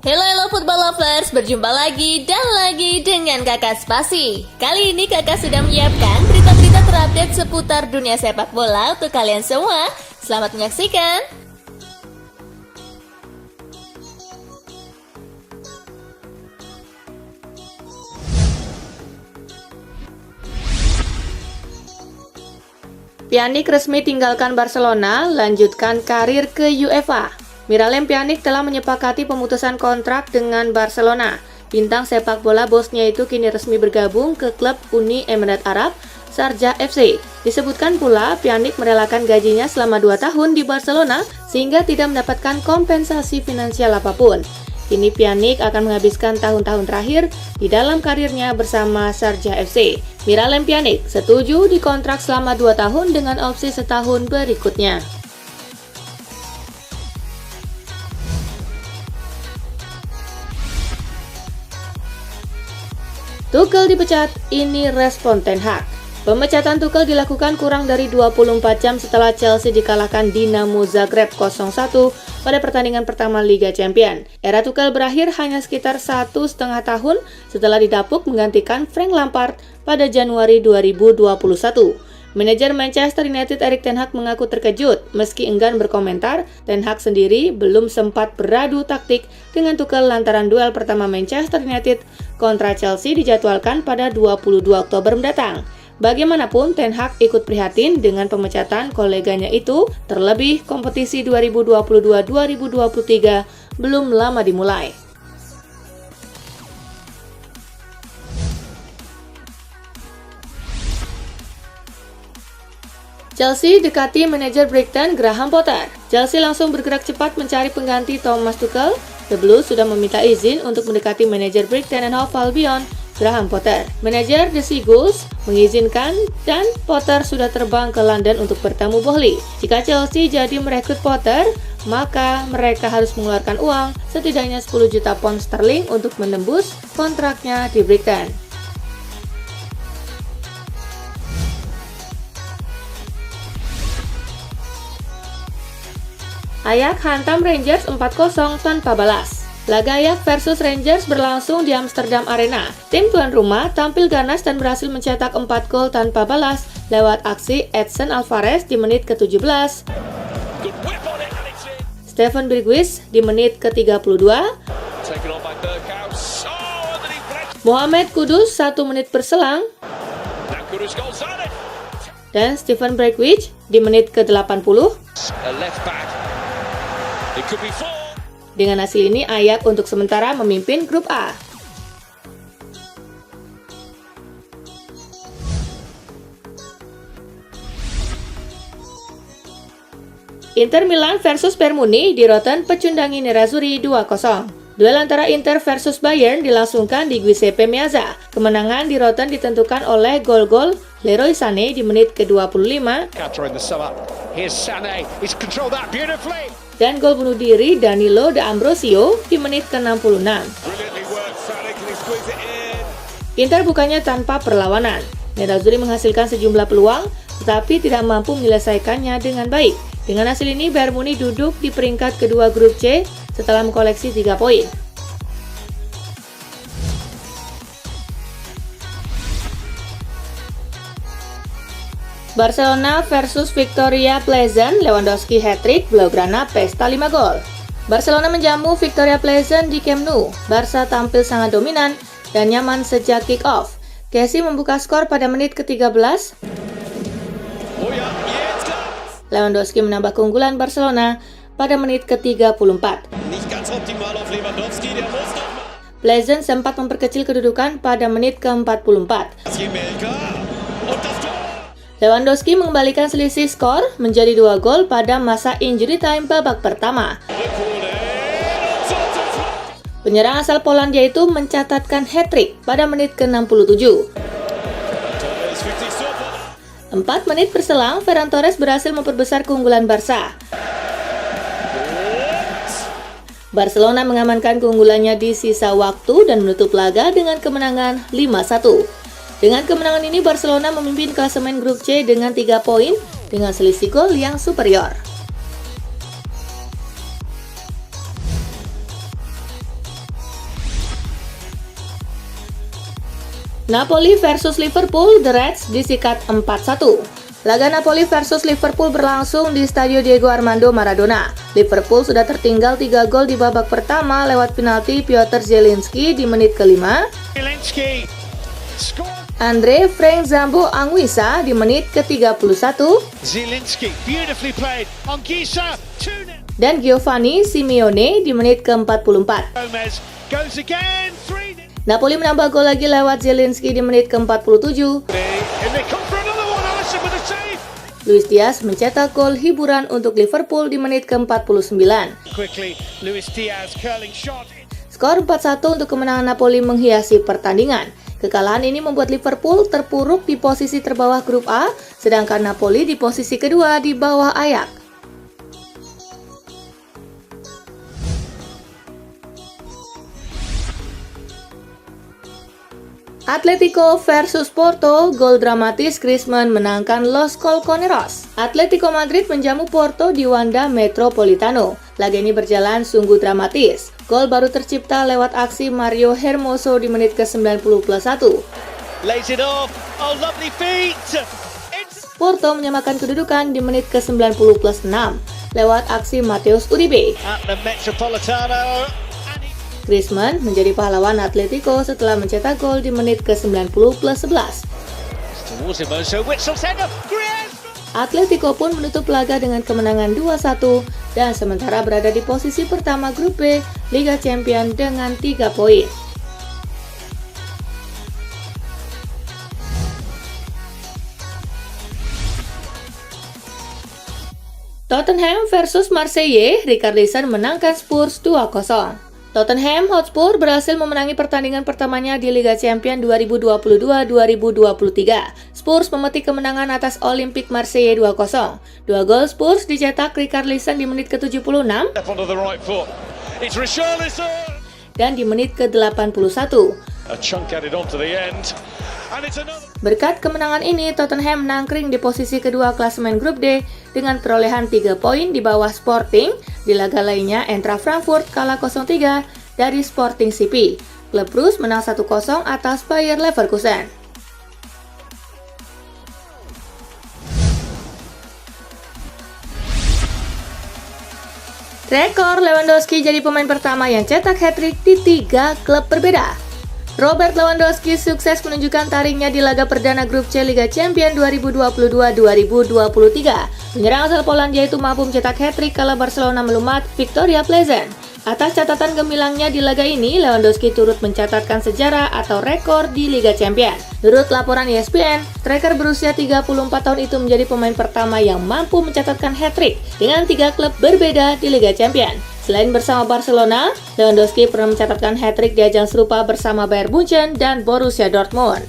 Hello football lovers, berjumpa lagi dan lagi dengan Kakak Spasi. Kali ini Kakak sudah menyiapkan berita-berita terupdate seputar dunia sepak bola untuk kalian semua. Selamat menyaksikan. Pjanic resmi tinggalkan Barcelona, lanjutkan karir ke UEFA. Miralem Pjanic telah menyepakati pemutusan kontrak dengan Barcelona. Bintang sepak bola Bosnia itu kini resmi bergabung ke klub Uni Emirat Arab, Sharjah FC. Disebutkan pula Pjanic merelakan gajinya selama 2 tahun di Barcelona sehingga tidak mendapatkan kompensasi finansial apapun. Kini Pjanic akan menghabiskan tahun-tahun terakhir di dalam karirnya bersama Sharjah FC. Miralem Pjanic setuju dikontrak selama 2 tahun dengan opsi setahun berikutnya. Tuchel dipecat, ini respon Ten Hag. Pemecatan Tuchel dilakukan kurang dari 24 jam setelah Chelsea dikalahkan Dinamo Zagreb 0-1 pada pertandingan pertama Liga Champions. Era Tuchel berakhir hanya sekitar 1,5 tahun setelah didapuk menggantikan Frank Lampard pada Januari 2021. Manajer Manchester United Erik ten Hag mengaku terkejut meski enggan berkomentar. Ten Hag sendiri belum sempat beradu taktik dengan Tuchel lantaran duel pertama Manchester United kontra Chelsea dijadwalkan pada 22 Oktober mendatang. Bagaimanapun, Ten Hag ikut prihatin dengan pemecatan koleganya itu, terlebih kompetisi 2022-2023 belum lama dimulai. Chelsea dekati manajer Brighton Graham Potter. Chelsea langsung bergerak cepat mencari pengganti Thomas Tuchel. The Blues sudah meminta izin untuk mendekati manajer Brighton and Hove Albion, Graham Potter. Manajer The Seagulls mengizinkan dan Potter sudah terbang ke London untuk bertemu Boehly. Jika Chelsea jadi merekrut Potter, maka mereka harus mengeluarkan uang setidaknya 10 juta pound sterling untuk menembus kontraknya di Brighton. Ajax hantam Rangers 4-0 tanpa balas. Laga Ajax versus Rangers berlangsung di Amsterdam Arena. Tim tuan rumah tampil ganas dan berhasil mencetak 4 gol tanpa balas lewat aksi Edson Alvarez di menit ke-17, Steven Bergwijn di menit ke-32, Mohamed Kudus 1 menit berselang, dan Steven Bergwijn di menit ke-80. Dengan hasil ini, Ajax untuk sementara memimpin grup A. Inter Milan versus Bayern Munich di Rotten pecundangi Nerazzurri 2-0. Duel antara Inter versus Bayern dilangsungkan di Giuseppe Meazza. Kemenangan di Rotten ditentukan oleh gol-gol Leroy Sané di menit ke-25 dan gol bunuh diri Danilo D'Ambrosio di menit ke-66. Inter bukannya tanpa perlawanan. Nerazzurri menghasilkan sejumlah peluang, tetapi tidak mampu menyelesaikannya dengan baik. Dengan hasil ini, Bayern Munich duduk di peringkat kedua grup C setelah mengkoleksi 3 poin. Barcelona versus Victoria Pleasant, Lewandowski hat-trick, Blaugrana pesta 5 gol. Barcelona menjamu Victoria Pleasant di Camp Nou. Barca tampil sangat dominan dan nyaman sejak kick-off. Kessie membuka skor pada menit ke-13. Lewandowski menambah keunggulan Barcelona pada menit ke-34. Pleasant sempat memperkecil kedudukan pada menit ke-44. Lewandowski mengembalikan selisih skor menjadi 2 gol pada masa injury time babak pertama. Penyerang asal Polandia itu mencatatkan hat-trick pada menit ke-67. 4 menit berselang, Ferran Torres berhasil memperbesar keunggulan Barca. Barcelona mengamankan keunggulannya di sisa waktu dan menutup laga dengan kemenangan 5-1. Dengan kemenangan ini, Barcelona memimpin klasemen grup C dengan 3 poin dengan selisih gol yang superior. Napoli versus Liverpool, The Reds disikat 4-1. Laga Napoli versus Liverpool berlangsung di Stadio Diego Armando Maradona. Liverpool sudah tertinggal 3 gol di babak pertama lewat penalti Piotr Zielinski di menit ke-5. Andre Frank Zambo Anguissa di menit ke-31. Dan Giovanni Simeone di menit ke-44. Napoli menambah gol lagi lewat Zielinski di menit ke-47. Luis Diaz mencetak gol hiburan untuk Liverpool di menit ke-49. Skor 4-1 untuk kemenangan Napoli menghiasi pertandingan. Kekalahan ini membuat Liverpool terpuruk di posisi terbawah grup A, sedangkan Napoli di posisi kedua di bawah Ajax. Atletico versus Porto, gol dramatis Griezmann menangkan Los Colchoneros. Atletico Madrid menjamu Porto di Wanda Metropolitano. Laga ini berjalan sungguh dramatis. Gol baru tercipta lewat aksi Mario Hermoso di menit ke-90+1. Porto menyamakan kedudukan di menit ke-90+6 lewat aksi Mateus Uribe. Griezmann menjadi pahlawan Atletico setelah mencetak gol di menit ke-90+11. Atletico pun menutup laga dengan kemenangan 2-1 dan sementara berada di posisi pertama grup B Liga Champions dengan 3 poin. Tottenham versus Marseille, Richarlison menangkan Spurs 2-0. Tottenham Hotspur berhasil memenangi pertandingan pertamanya di Liga Champions 2022-2023. Spurs memetik kemenangan atas Olympique Marseille 2-0. 2 gol Spurs dicetak Richarlison di menit ke-76 dan di menit ke-81. Berkat kemenangan ini, Tottenham menangkring di posisi kedua klasemen grup D dengan perolehan 3 poin di bawah Sporting. Di laga lainnya, Eintracht Frankfurt kalah 0-3 dari Sporting CP. Klub Brugge menang 1-0 atas Bayer Leverkusen. Rekor Lewandowski jadi pemain pertama yang cetak hat-trick di 3 klub berbeda. Robert Lewandowski sukses menunjukkan taringnya di laga perdana grup C Liga Champions 2022-2023. Penyerang asal Polandia itu mampu mencetak hat-trick kala Barcelona melumat Victoria Pleasant. Atas catatan gemilangnya di laga ini, Lewandowski turut mencatatkan sejarah atau rekor di Liga Champions. Menurut laporan ESPN, striker berusia 34 tahun itu menjadi pemain pertama yang mampu mencatatkan hat-trick dengan 3 klub berbeda di Liga Champions. Selain bersama Barcelona, Lewandowski pernah mencatatkan hat-trick di ajang serupa bersama Bayern Munchen dan Borussia Dortmund.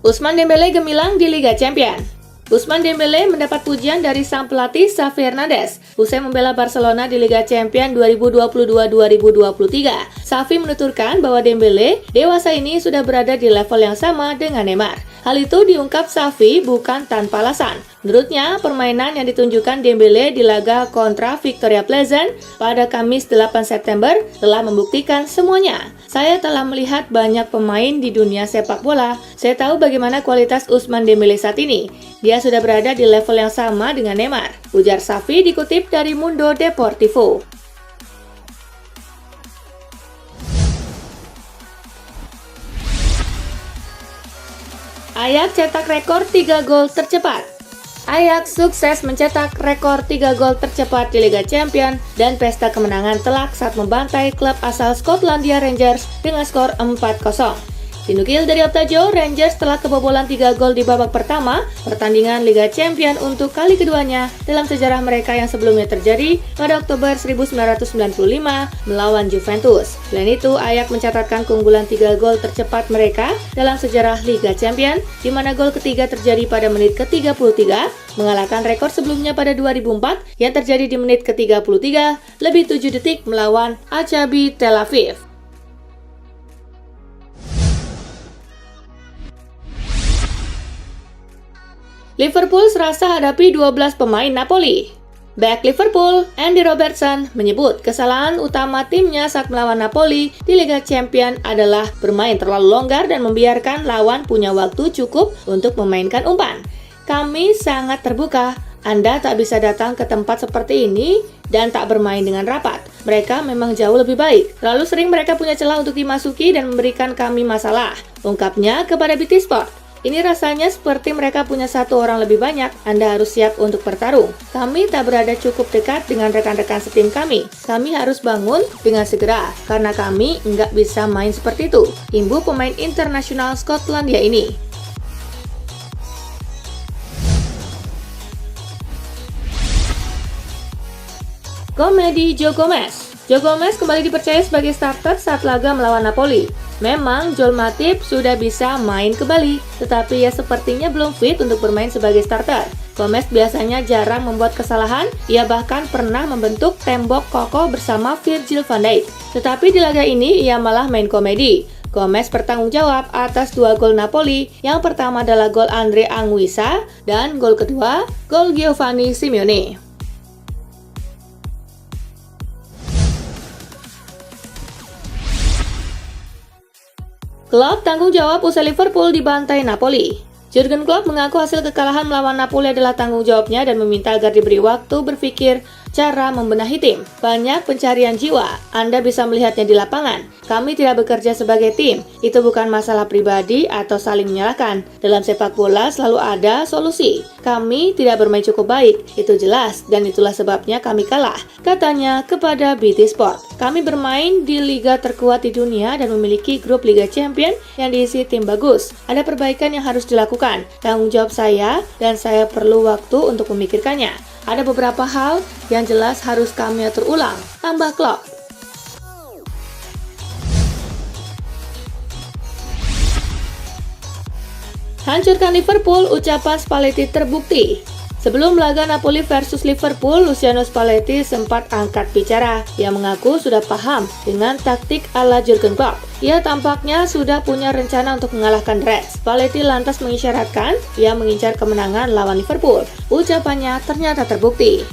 Ousmane Dembélé gemilang di Liga Champions. Ousmane Dembélé mendapat pujian dari sang pelatih Xavi Hernandez usai membela Barcelona di Liga Champions 2022-2023. Xavi menuturkan bahwa Dembélé dewasa ini sudah berada di level yang sama dengan Neymar. Hal itu diungkap Xavi bukan tanpa alasan. Menurutnya, permainan yang ditunjukkan Dembélé di laga kontra Victoria Pleasant pada Kamis 8 September telah membuktikan semuanya. Saya telah melihat banyak pemain di dunia sepak bola. Saya tahu bagaimana kualitas Ousmane Dembélé saat ini. Dia sudah berada di level yang sama dengan Neymar, ujar Xavi dikutip dari Mundo Deportivo. Ajax cetak rekor 3 gol tercepat. Ajax sukses mencetak rekor 3 gol tercepat di Liga Champions dan pesta kemenangan telak saat membantai klub asal Skotlandia Rangers dengan skor 4-0. Dinukil dari Optajo, Rangers telah kebobolan 3 gol di babak pertama pertandingan Liga Champions untuk kali keduanya dalam sejarah mereka yang sebelumnya terjadi pada Oktober 1995 melawan Juventus. Selain itu, Ajax mencatatkan keunggulan 3 gol tercepat mereka dalam sejarah Liga Champions, di mana gol ketiga terjadi pada menit ke-33, mengalahkan rekor sebelumnya pada 2004 yang terjadi di menit ke-33 lebih 7 detik melawan Maccabi Tel Aviv. Liverpool serasa hadapi 12 pemain Napoli. Back Liverpool, Andy Robertson menyebut kesalahan utama timnya saat melawan Napoli di Liga Champions adalah bermain terlalu longgar dan membiarkan lawan punya waktu cukup untuk memainkan umpan. Kami sangat terbuka. Anda tak bisa datang ke tempat seperti ini dan tak bermain dengan rapat. Mereka memang jauh lebih baik. Terlalu sering mereka punya celah untuk dimasuki dan memberikan kami masalah. Ungkapnya kepada BT Sport. Ini rasanya seperti mereka punya satu orang lebih banyak. Anda harus siap untuk bertarung. Kami tak berada cukup dekat dengan rekan-rekan setim kami. Kami harus bangun dengan segera, karena kami nggak bisa main seperti itu. Imbu pemain internasional Skotlandia ini. Komedi Joe Gomez. Joe Gomez kembali dipercaya sebagai starter saat laga melawan Napoli. Memang Joel Matip sudah bisa main kembali, tetapi ia sepertinya belum fit untuk bermain sebagai starter. Gomez biasanya jarang membuat kesalahan, ia bahkan pernah membentuk tembok kokoh bersama Virgil van Dijk. Tetapi di laga ini ia malah main komedi. Gomez bertanggung jawab atas 2 gol Napoli. Yang pertama adalah gol Andre Anguissa dan gol kedua, gol Giovanni Simeone. Klopp tanggung jawab usai Liverpool dibantai Napoli. Jurgen Klopp mengaku hasil kekalahan melawan Napoli adalah tanggung jawabnya dan meminta agar diberi waktu berpikir cara membenahi tim. Banyak pencarian jiwa, Anda bisa melihatnya di lapangan. Kami tidak bekerja sebagai tim, itu bukan masalah pribadi atau saling menyalahkan. Dalam sepak bola selalu ada solusi. Kami tidak bermain cukup baik, itu jelas, dan itulah sebabnya kami kalah, katanya kepada BT Sport. Kami bermain di liga terkuat di dunia dan memiliki grup Liga Champions yang diisi tim bagus. Ada perbaikan yang harus dilakukan, tanggung jawab saya, dan saya perlu waktu untuk memikirkannya. Ada beberapa hal yang jelas harus kami atur ulang, tambah Klopp. Hancurkan Liverpool, ucapan Spalletti terbukti. Sebelum laga Napoli versus Liverpool, Luciano Spalletti sempat angkat bicara. Ia mengaku sudah paham dengan taktik ala Jurgen Klopp. Ia tampaknya sudah punya rencana untuk mengalahkan Reds. Spalletti lantas mengisyaratkan ia mengincar kemenangan lawan Liverpool. Ucapannya ternyata terbukti.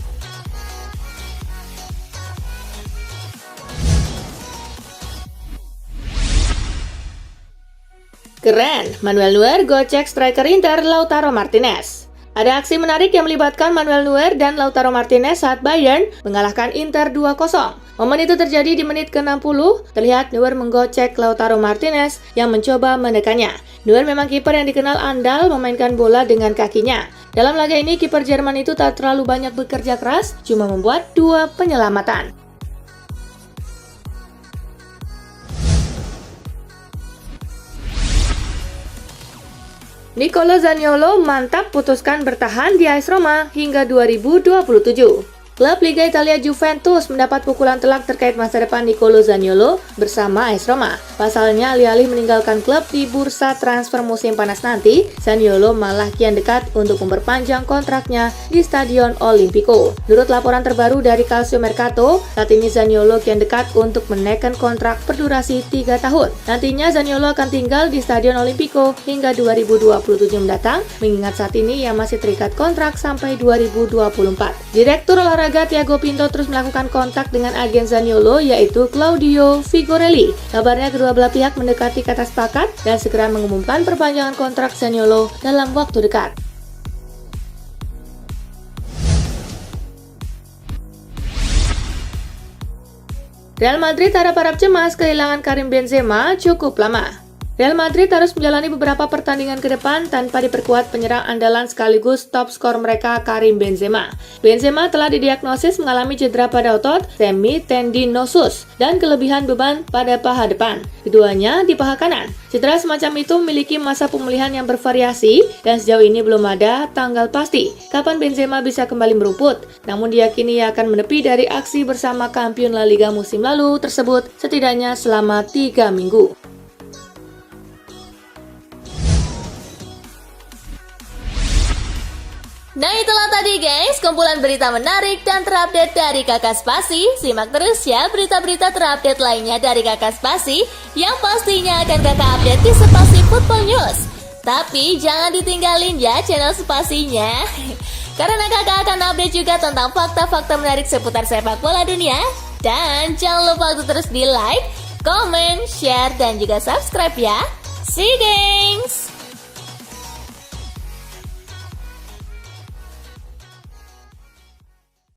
Keren, Manuel Neuer gocek striker Inter Lautaro Martinez. Ada aksi menarik yang melibatkan Manuel Neuer dan Lautaro Martinez saat Bayern mengalahkan Inter 2-0. Momen itu terjadi di menit ke-60, terlihat Neuer menggocek Lautaro Martinez yang mencoba menekannya. Neuer memang kiper yang dikenal andal memainkan bola dengan kakinya. Dalam laga ini, kiper Jerman itu tak terlalu banyak bekerja keras, cuma membuat 2 penyelamatan. Nicolo Zaniolo mantap putuskan bertahan di AS Roma hingga 2027. Klub Liga Italia Juventus mendapat pukulan telak terkait masa depan Nicolo Zaniolo bersama AS Roma. Pasalnya, alih-alih meninggalkan klub di bursa transfer musim panas nanti, Zaniolo malah kian dekat untuk memperpanjang kontraknya di Stadion Olimpico. Menurut laporan terbaru dari Calcio Mercato, saat ini Zaniolo kian dekat untuk menaikkan kontrak berdurasi 3 tahun. Nantinya Zaniolo akan tinggal di Stadion Olimpico hingga 2027 mendatang, mengingat saat ini ia masih terikat kontrak sampai 2024. Direktur olahraga Thiago Pinto terus melakukan kontak dengan agen Zaniolo, yaitu Claudio Vigorelli. Kabarnya kedua belah pihak mendekati kata sepakat dan segera mengumumkan perpanjangan kontrak Zaniolo dalam waktu dekat. Real Madrid harap-harap cemas kehilangan Karim Benzema cukup lama. Real Madrid harus menjalani beberapa pertandingan ke depan tanpa diperkuat penyerang andalan sekaligus top skor mereka Karim Benzema. Benzema telah didiagnosis mengalami cedera pada otot semitendinosus dan kelebihan beban pada paha depan. Keduanya di paha kanan. Cedera semacam itu memiliki masa pemulihan yang bervariasi dan sejauh ini belum ada tanggal pasti kapan Benzema bisa kembali merumput. Namun diyakini ia akan menepi dari aksi bersama kampiun La Liga musim lalu tersebut setidaknya selama 3 minggu. Nah itulah tadi guys, kumpulan berita menarik dan terupdate dari Kakak Spasi. Simak terus ya berita-berita terupdate lainnya dari Kakak Spasi yang pastinya akan Kakak update di Spasi Football News. Tapi jangan ditinggalin ya channel Spasinya. Karena kakak akan update juga tentang fakta-fakta menarik seputar sepak bola dunia. Dan jangan lupa untuk terus di like, comment, share, dan juga subscribe ya. See you, gengs!